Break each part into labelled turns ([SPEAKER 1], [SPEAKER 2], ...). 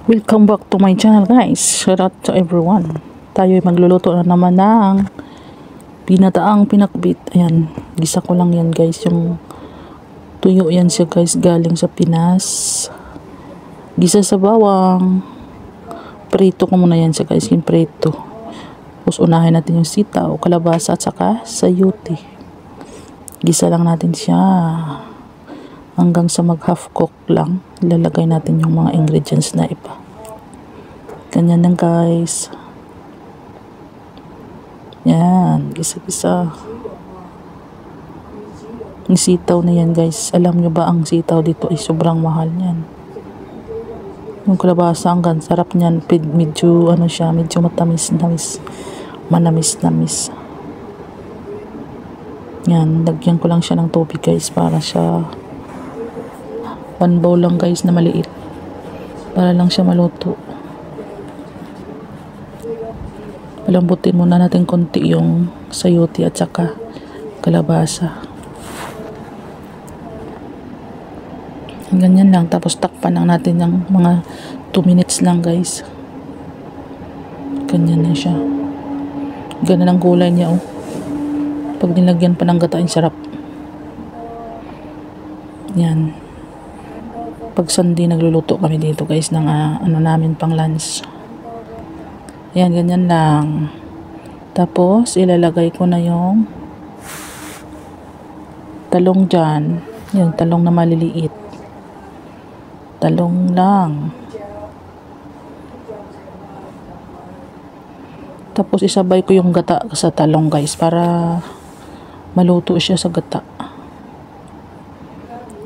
[SPEAKER 1] Welcome back to my channel, guys. Shout out to everyone. Tayo ay magluluto na naman ng pinataang pinakbit. Ayan, gisa ko lang yan, guys. Yung tuyo yan siya, guys, galing sa Pinas. Gisa sa bawang. Prito ko muna yan siya, guys. Yung prito. Tapos unahin natin yung sitaw, kalabasa at saka sayote. Gisa lang natin siya hanggang sa mag half cook lang. Ilalagay natin yung mga ingredients na iba. Ganyan lang, guys. Yan, gisa-gisa. Yung sitaw na yan, guys, alam nyo ba ang sitaw dito ay sobrang mahal yan. Yung kalabasa, hanggang sarap niyan. Medyo ano siya, medyo matamis-namis, manamis-namis. Yan, lagyan ko lang siya ng tubig, guys, para siya 1 bowl lang, guys, na maliit, para lang siya maluto. Palambutin muna natin konti yung sayote at saka kalabasa. Ganyan lang, tapos takpan lang natin ng mga 2 minutes lang, guys. Ganyan na siya. Ganyan ang gulay niya, oh. Pag nilagyan pa ng gata, ang sarap. Yan. Pag Sunday, nagluluto kami dito, guys, ng ano namin pang lunch. Yan, ganyan lang. Tapos ilalagay ko na yung talong dyan. Yung talong na maliliit. Talong lang. Tapos isabay ko yung gata sa talong, guys, para maluto siya sa gata.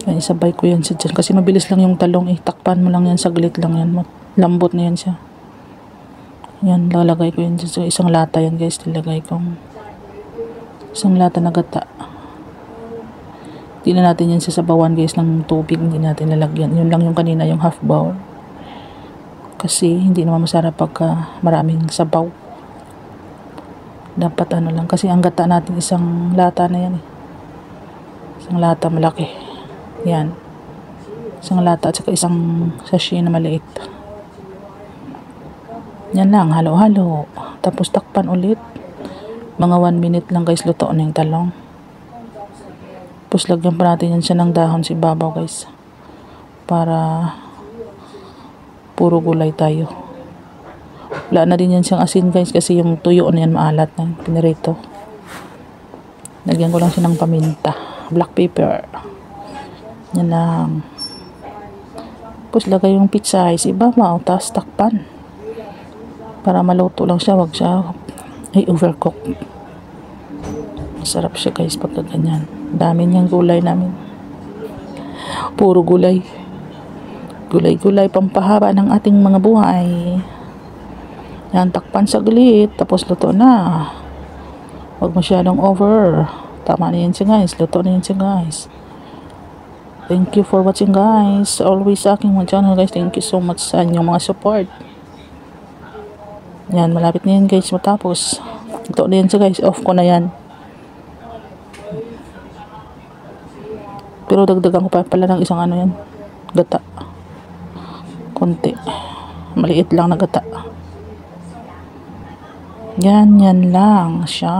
[SPEAKER 1] Yan, isabay ko yan siya dyan. Kasi mabilis lang yung talong, eh. Takpan mo lang yan, saglit lang yan. Lambot na yan siya. Yan, lalagay ko yan dyan. So, isang lata yan, guys. Nilagay kong isang lata na gata. Hindi na natin yan sasabawan, guys, ng tubig. Hindi natin lalagyan. Yun lang yung kanina, yung half bowl. Kasi hindi naman masarap pagka maraming sabaw. Dapat ano lang. Kasi ang gata natin isang lata na yan, eh. Isang lata malaki. Yan. Isang lata at saka isang sachet na maliit. Yan lang, halo-halo. Tapos takpan ulit. Mga 1 minute lang, guys, luto na yung talong. Tapos lagyan pa natin yan siya ng dahon si babaw, guys. Para puro gulay tayo. Wala na din yan siyang asin, guys, kasi yung tuyo na yan maalat na pinirito. Lagyan ko lang siya ng paminta. Black pepper. Yan lang. Tapos lagay yung pizza sa ibabaw, tapos takpan. Para maluto lang siya, wag siya ay overcook. Masarap siya, guys, pagka ganyan. Dami niyang gulay namin. Puro gulay. Gulay-gulay, pampahaba ng ating mga buhay. Yan, takpan saglit, tapos luto na. Wag masyadong over. Tama na yan siya, guys. Luto na yan siya, guys. Thank you for watching, guys. Always sa aking mga channel, guys. Thank you so much sa inyong mga support. Yan, malapit na yan, guys, matapos. Ito na yan siya, guys. Off ko na yan. Pero dagdagan ko pa pala ng isang ano yan. Gata. Konti. Maliit lang na gata. Yan lang siya.